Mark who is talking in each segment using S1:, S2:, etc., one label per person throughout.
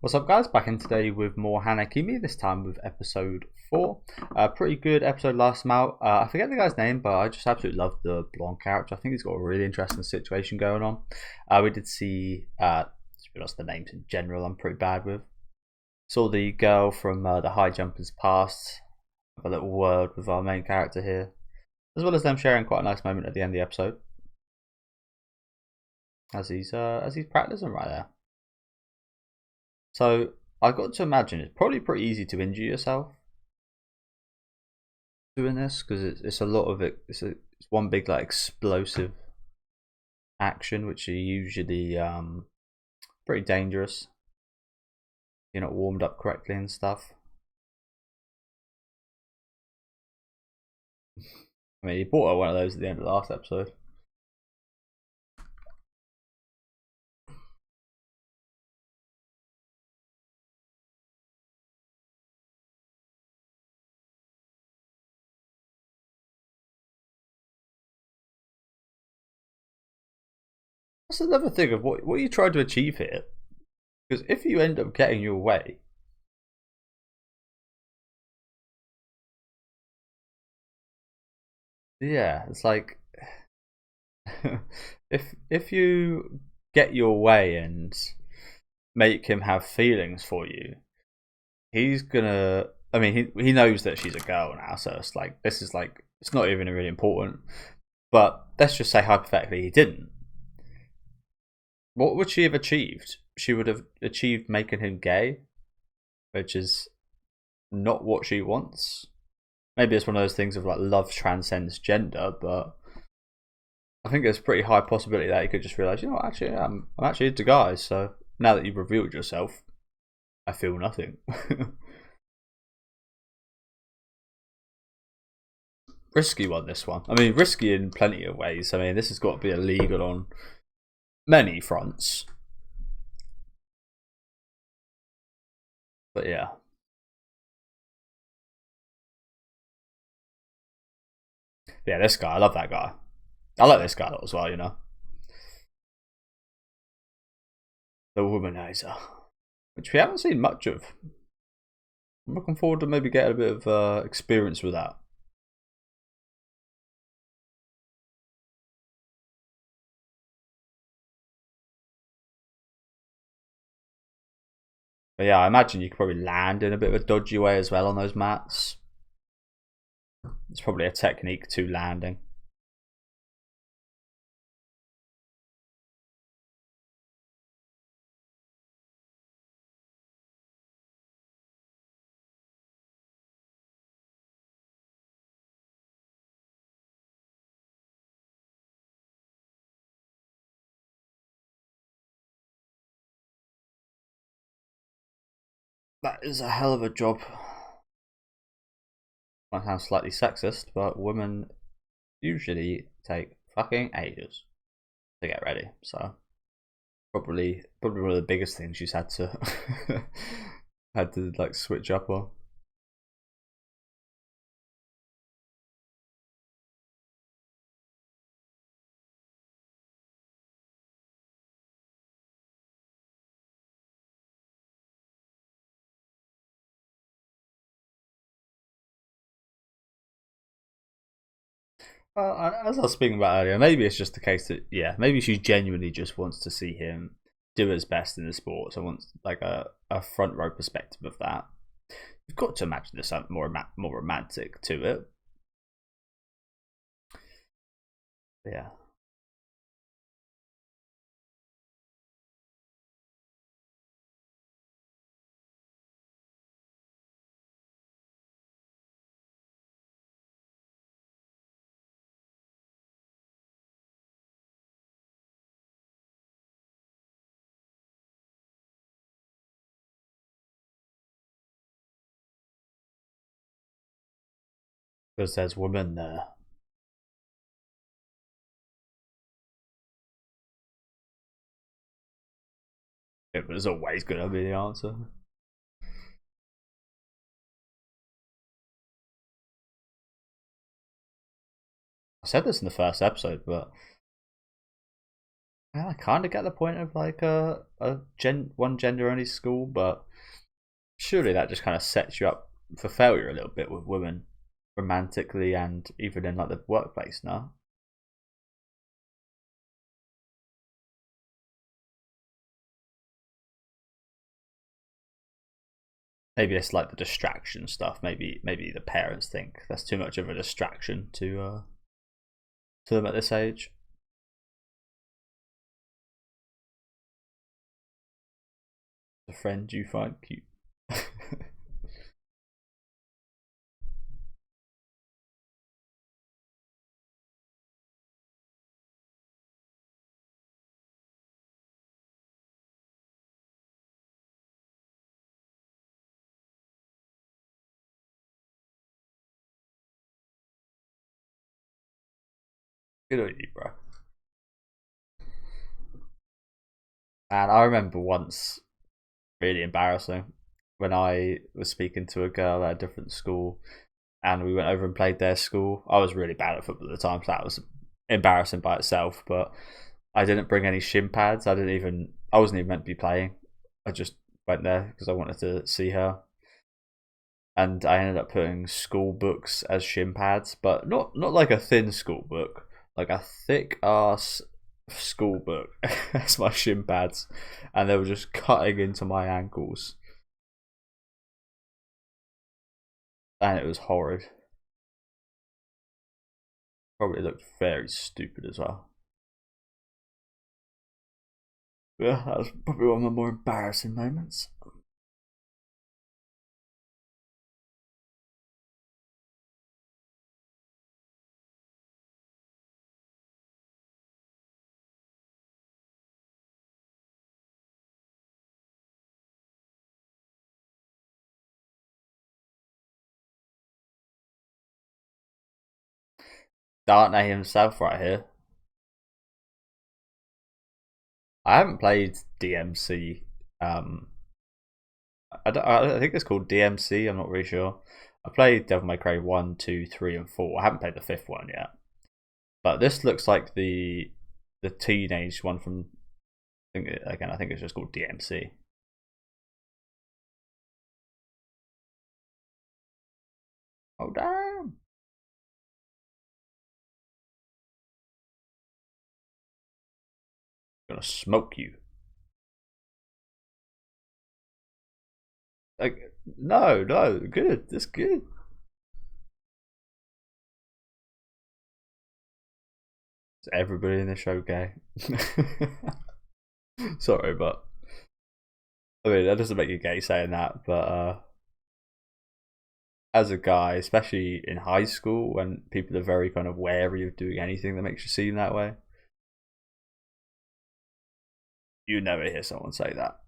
S1: What's up, guys? Back in today with more Hana-Kimi, this time with episode 4. Pretty good episode last time out. I forget the guy's name, but I just absolutely love the blonde character. I think he's got a really interesting situation going on. We did see, to be honest, the names in general I'm pretty bad with. Saw the girl from the High Jumpers past, have a little word with our main character here, as well as them sharing quite a nice moment at the end of the episode. As he's practicing right there. So I got to imagine it's probably pretty easy to injure yourself doing this because it's a lot of it. It's one big like explosive action, which are usually pretty dangerous. You're not warmed up correctly and stuff. I mean, he bought her one of those at the end of the last episode. That's another thing of what you try to achieve here. Because if you end up getting your way, yeah, it's like if you get your way and make him have feelings for you, he's gonna. I mean, he knows that she's a girl now, so it's like this is like it's not even really important. But let's just say hypothetically he didn't. What would she have achieved? She would have achieved making him gay, which is not what she wants. Maybe it's one of those things of like love transcends gender, but I think there's a pretty high possibility that you could just realize, you know, actually, I'm actually into guys. So now that you've revealed yourself, I feel nothing. Risky one, this one. I mean, risky in plenty of ways. I mean, this has got to be illegal on many fronts. But yeah. Yeah, this guy, I love that guy. I like this guy a lot as well, you know. The womanizer. Which we haven't seen much of. I'm looking forward to maybe getting a bit of experience with that. But yeah, I imagine you could probably land in a bit of a dodgy way as well on those mats. It's probably a technique to landing. That is a hell of a job. Might sound slightly sexist, but women usually take fucking ages to get ready. So probably one of the biggest things she's had to had to like switch up on. As I was speaking about earlier, maybe it's just the case that yeah, maybe she genuinely just wants to see him do his best in the sport, so wants like a front row perspective of that. You've got to imagine there's something more romantic to it. Yeah. Because there's women there. It was always going to be the answer. I said this in the first episode, but I kind of get the point of like one gender only school, but surely that just kind of sets you up for failure a little bit with women romantically and even in like the workplace. No, maybe it's like the distraction stuff. Maybe the parents think that's too much of a distraction to them at this age. A friend you find cute. Good on you, bro. And I remember once really embarrassing when I was speaking to a girl at a different school and we went over and played their school. I was really bad at football at the time, so that was embarrassing by itself. But I didn't bring any shin pads. I wasn't even meant to be playing. I just went there because I wanted to see her. And I ended up putting school books as shin pads, but not like a thin school book, like a thick ass school book as my shin pads, and they were just cutting into my ankles, and it was horrid. Probably looked very stupid as well. Yeah, that was probably one of the more embarrassing moments. Dartney himself, right here. I haven't played DMC. I think it's called DMC. I'm not really sure. I played Devil May Cry 1, 2, 3, and 4. I haven't played the fifth one yet. But this looks like the teenage one from. I think it's just called DMC. Oh damn! I'm gonna smoke you. Like no, good. That's good. Is everybody in the show gay? Sorry, but I mean that doesn't make you gay saying that. But as a guy, especially in high school, when people are very kind of wary of doing anything that makes you seem that way, you never hear someone say that.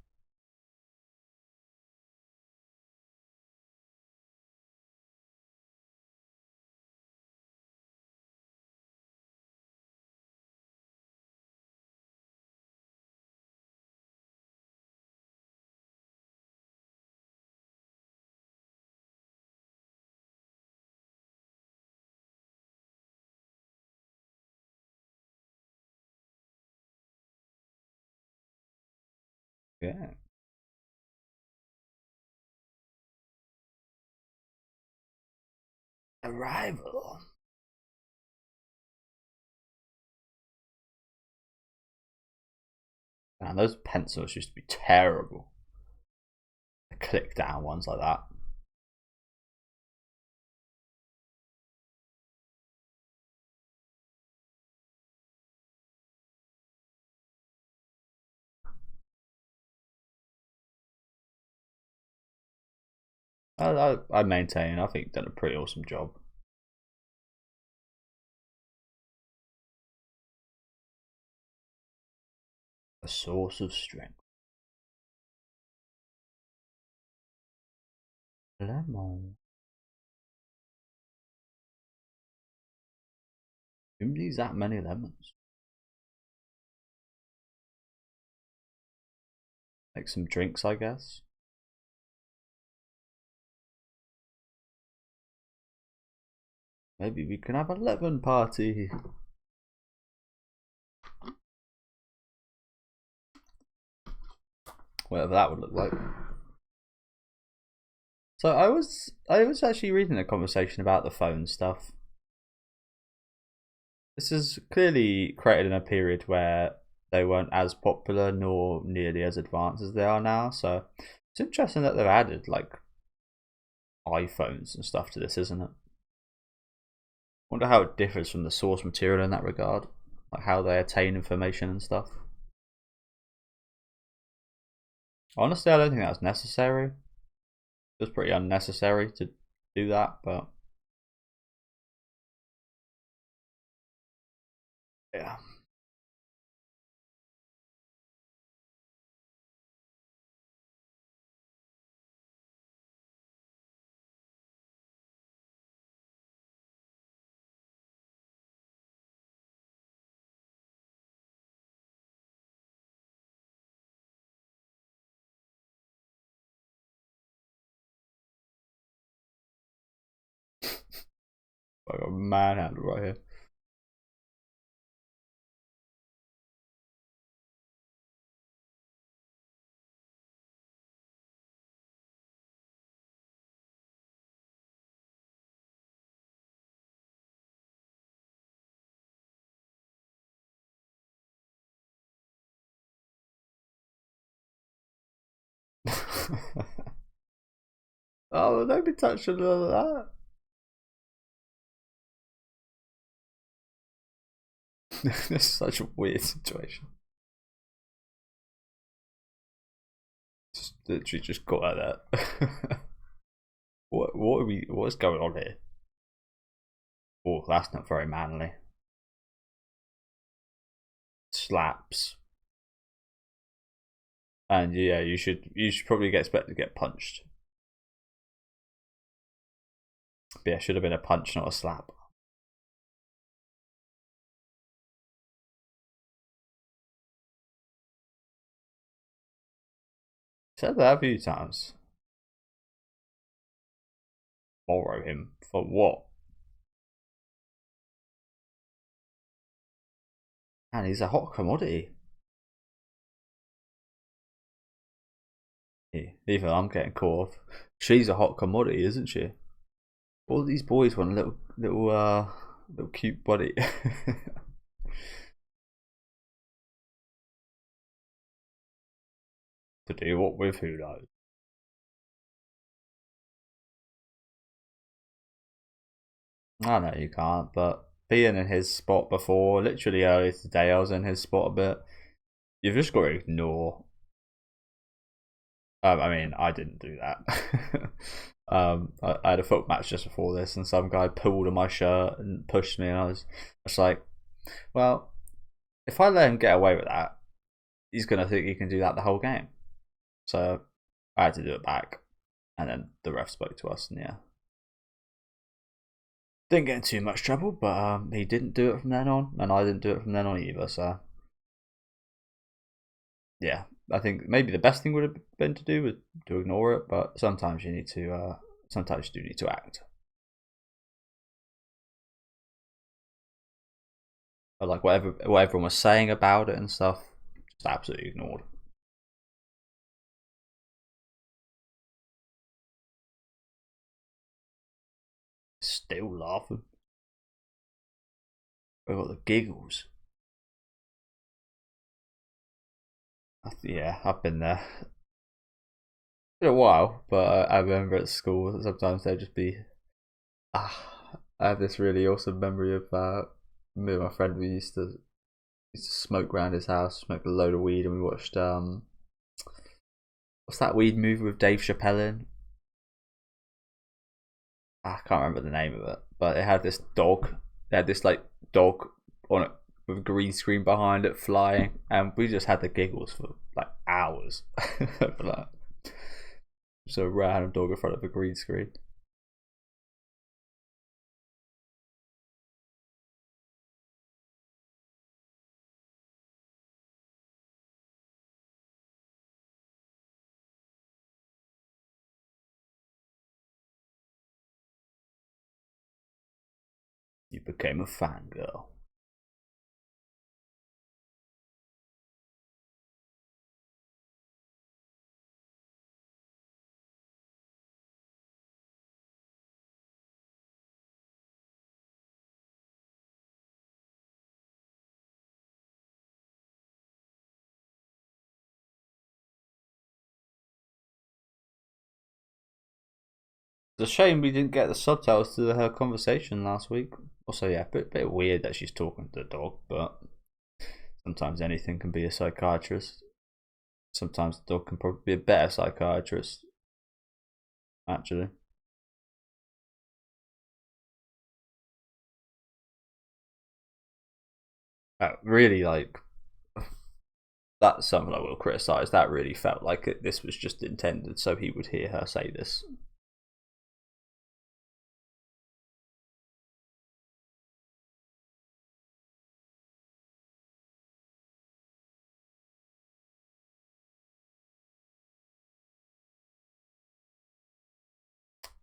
S1: Yeah. Arrival. Man, those pencils used to be terrible. The click down ones like that. I maintain. I think you've done a pretty awesome job. A source of strength. Lemon. Who needs that many lemons? Make some drinks, I guess. Maybe we can have a lemon party. whatever that would look like. So I was actually reading a conversation about the phone stuff. This is clearly created in a period where they weren't as popular nor nearly as advanced as they are now. So it's interesting that they've added like iPhones and stuff to this, isn't it? Wonder how it differs from the source material in that regard, like how they attain information and stuff. Honestly, I don't think that's necessary. It was pretty unnecessary to do that, but yeah. I got manhandled right here. Oh, don't be touching all of that. This is such a weird situation. Just literally just got like that. What's going on here? Oh, that's not very manly. Slaps. And yeah, you should probably get expected to get punched. But yeah, should have been a punch, not a slap. Said that a few times. Borrow him for what? And he's a hot commodity. Yeah, even I'm getting caught off. She's a hot commodity, isn't she? All these boys want a little cute body. To do what with, who knows? I know you can't, but being in his spot before, literally earlier today, I was in his spot a bit. You've just got to ignore. I mean, I didn't do that. I had a foot match just before this, and some guy pulled on my shirt and pushed me, and I was just like, well, if I let him get away with that, he's gonna think he can do that the whole game. So I had to do it back, and then the ref spoke to us, and yeah, didn't get in too much trouble, but he didn't do it from then on, and I didn't do it from then on either. So yeah, I think maybe the best thing would have been to do was to ignore it, but sometimes you need to. Sometimes you do need to act. But like what everyone was saying about it and stuff, just absolutely ignored. Still laughing. I got the giggles. Yeah, I've been there. Been a while, but I remember at school sometimes there'd just be. I have this really awesome memory of me and my friend. We used to smoke around his house, smoke a load of weed, and we watched what's that weed movie with Dave Chappelle in? I can't remember the name of it, but it had this dog. It had this like dog on it with a green screen behind it flying, and we just had the giggles for like hours for that. So a random dog in front of a green screen. You became a fangirl. It's a shame we didn't get the subtitles to her conversation last week. Also, yeah, bit weird that she's talking to the dog, but sometimes anything can be a psychiatrist. Sometimes the dog can probably be a better psychiatrist, actually. Really, like, that's something I will criticise. That really felt like this was just intended so he would hear her say this.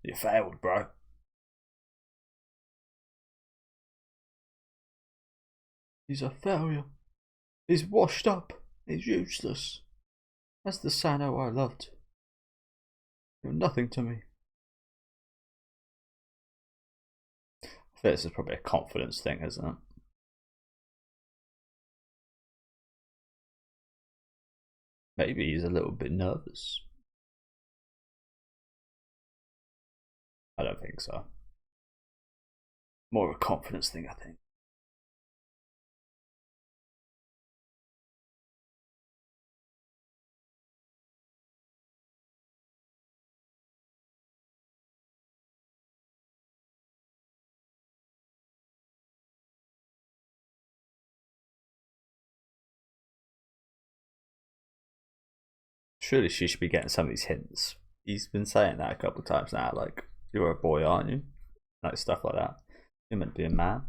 S1: You failed, bro. He's a failure. He's washed up. He's useless. That's the Sano I loved. You're nothing to me. I think this is probably a confidence thing, isn't it? Maybe he's a little bit nervous. I don't think so. More of a confidence thing, I think. Surely she should be getting some of these hints. He's been saying that a couple of times now, like, you're a boy, aren't you? Like, stuff like that. You're meant to be a man.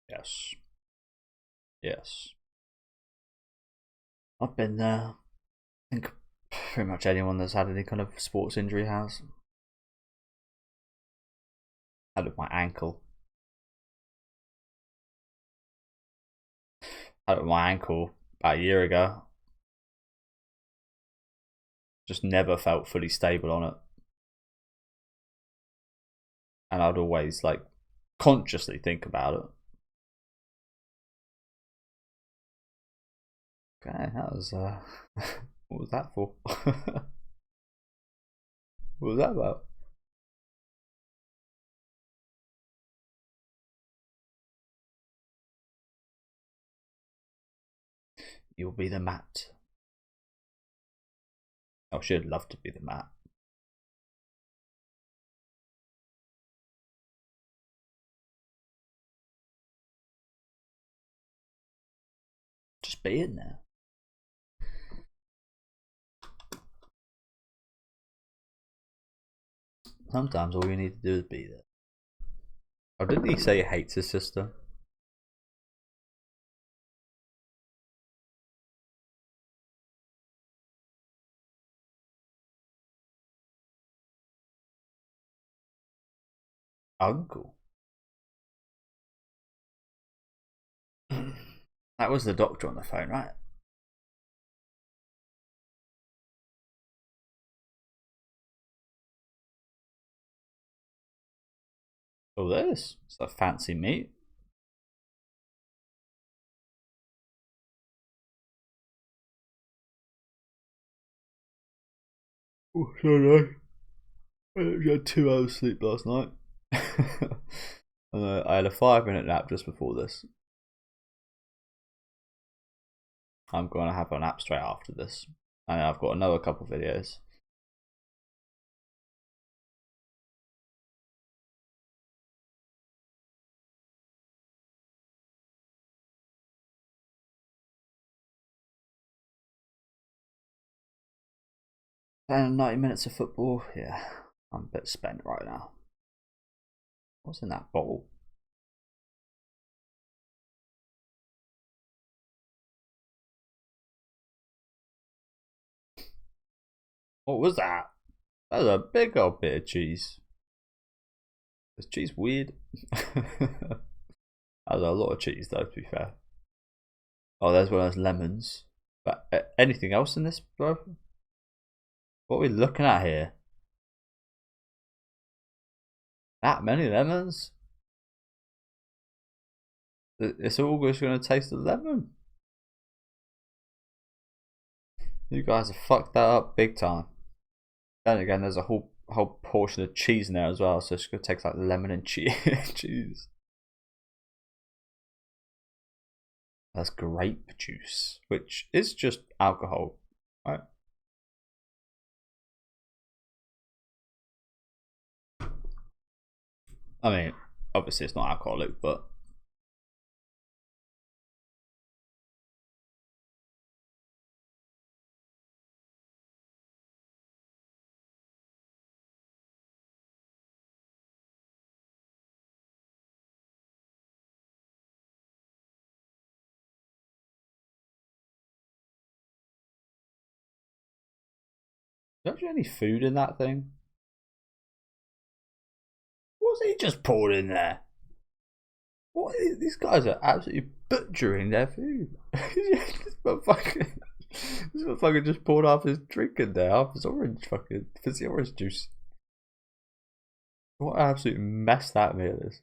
S1: Yes. Yes. I've been there. I think pretty much anyone that's had any kind of sports injury has. I had my ankle. I had my ankle about a year ago. Just never felt fully stable on it. And I'd always like consciously think about it. Okay, that was what was that for? What was that about? You'll be the mat. Oh, she'd love to be the mat. Just be in there. Sometimes all you need to do is be there. Oh, didn't he say he hates his sister? Uncle. That was the doctor on the phone, right? Oh, this. It's a fancy meat. Oh, sorry. I had 2 hours sleep last night. I had a 5-minute nap just before this. I'm going to have a nap straight after this. And I've got another couple of videos. And 90 minutes of football. Yeah, I'm a bit spent right now. What's in that bowl? What was that? That was a big old bit of cheese. Is cheese weird? That was a lot of cheese, though, to be fair. Oh, there's one of those lemons. But anything else in this, bro? What are we looking at here? That many lemons? It's all just going to taste of lemon. You guys have fucked that up big time. Then again, there's a whole portion of cheese in there as well, so it's gonna take like lemon and cheese. That's grape juice, which is just alcohol, right? I mean, obviously it's not alcoholic, but is there actually any food in that thing? What's he just poured in there? What? These guys are absolutely butchering their food. this motherfucker just poured half his drink in there, half his fizzy orange juice. What an absolute mess that meal is.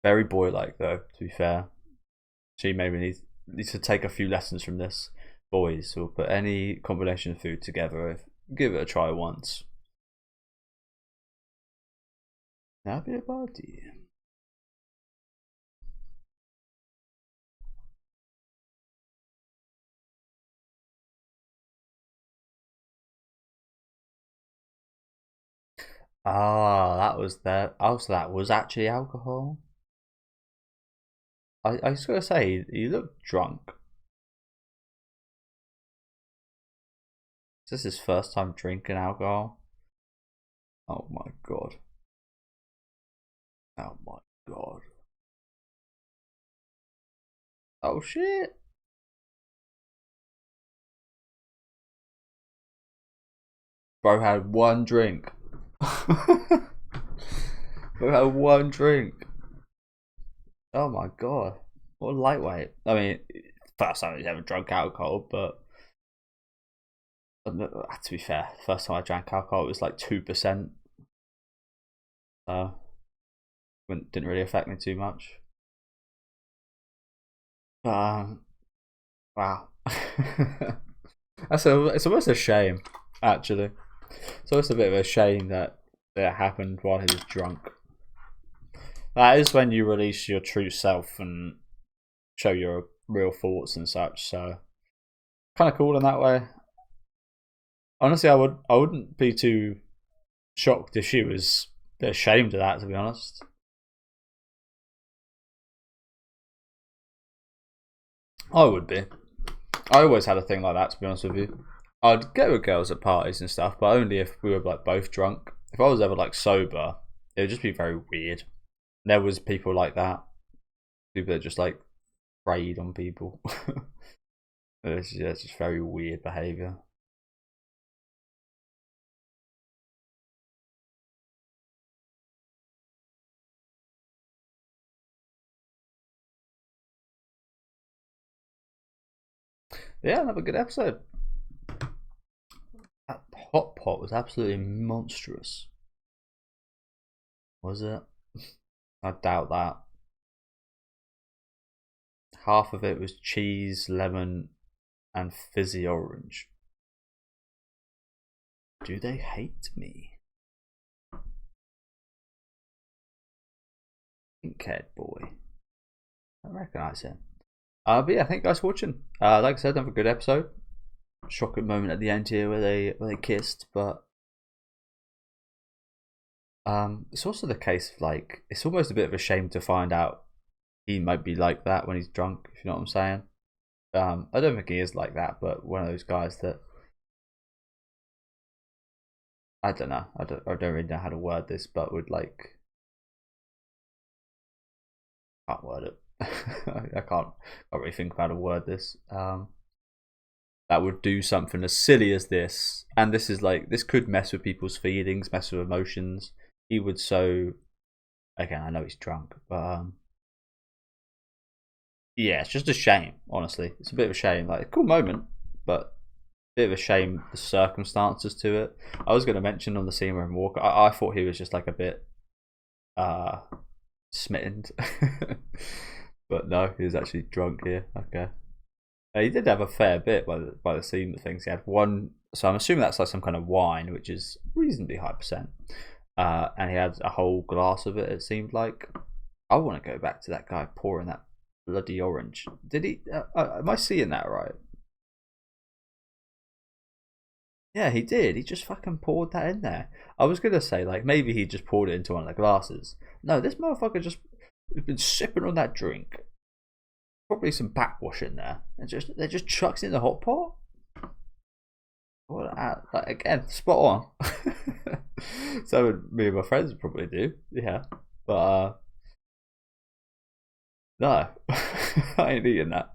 S1: Very boy-like though, to be fair. She maybe needs to take a few lessons from this. Boys who'll put any combination of food together, give it a try once. That'd be a party. Ah, that was that. Oh, so that was actually alcohol. I was gonna say he looked drunk. Is this his first time drinking alcohol? Oh my god. Oh my god. Oh shit. Bro had one drink. Bro had one drink. Oh my god. What a lightweight. I mean, first time he's ever drunk alcohol, but to be fair, first time I drank alcohol it was like 2%. Didn't really affect me too much. Wow. It's almost a shame, actually. It's almost a bit of a shame that it happened while he was drunk. That is when you release your true self and show your real thoughts and such. So, kind of cool in that way. Honestly, I wouldn't be too shocked if she was a bit ashamed of that. To be honest, I would be. I always had a thing like that. To be honest with you, I'd get with girls at parties and stuff, but only if we were like both drunk. If I was ever like sober, it would just be very weird. There was people like that, people that just like preyed on people. It's just very weird behaviour. Yeah, another good episode. That hot pot was absolutely monstrous. Was it? I doubt that. Half of it was cheese, lemon, and fizzy orange. Do they hate me? Pink haired boy. I don't recognise him. But yeah, thank you guys for watching. Like I said, another good episode. Shocking moment at the end here where they kissed, but it's also the case of like it's almost a bit of a shame to find out he might be like that when he's drunk, if you know what I'm saying. I don't think he is like that, but one of those guys that I don't know. I don't really know how to word this, but would like can't word it. I can't really think about how to word this. That would do something as silly as this, and this is like this could mess with people's feelings, mess with emotions. He would so again. I know he's drunk, but yeah, it's just a shame. Honestly, it's a bit of a shame. Like a cool moment, but a bit of a shame the circumstances to it. I was going to mention on the scene where Walker, I thought he was just like a bit smitten. But no, he was actually drunk here. Okay. He did have a fair bit by the seam of things. He had one, so I'm assuming that's like some kind of wine, which is reasonably high percent. And he had a whole glass of it. It seemed like. I want to go back to that guy pouring that bloody orange. Did he? Am I seeing that right? Yeah, he did. He just fucking poured that in there. I was gonna say like maybe he just poured it into one of the glasses. No, this motherfucker just been sipping on that drink. Probably some backwash in there, and they just chucks in the hot pot. What like again, spot on. So me and my friends would probably do, yeah. But no, I ain't eating that.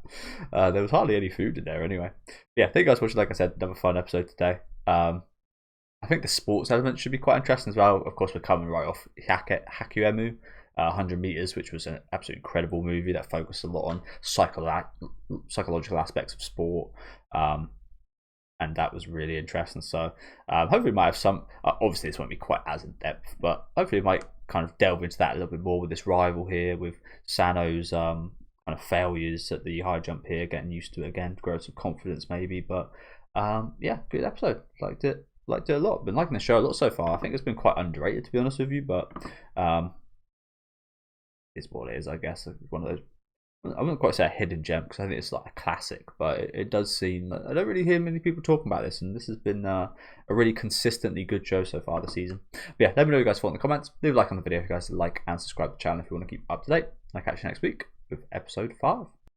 S1: There was hardly any food in there anyway. Yeah, thank you guys for watching. Like I said, another fun episode today. I think the sports element should be quite interesting as well. Of course, we're coming right off Hakuemu, 100 meters, which was an absolutely incredible movie that focused a lot on psychological aspects of sport. And that was really interesting. So hopefully, we might have some. Obviously, this won't be quite as in depth, but hopefully, it might kind of delve into that a little bit more with this rival here, with Sano's kind of failures at the high jump here, getting used to it again, grow some confidence maybe. But yeah, good episode. Liked it a lot. Been liking the show a lot so far. I think it's been quite underrated, to be honest with you, but it's what it is, I guess. One of those. I wouldn't quite say a hidden gem because I think it's like a classic, but it does seem I don't really hear many people talking about this, and this has been a really consistently good show so far this season. But yeah, let me know what you guys thought in the comments. Leave a like on the video if you guys like and subscribe to the channel if you want to keep up to date. I'll catch you next week with episode 5.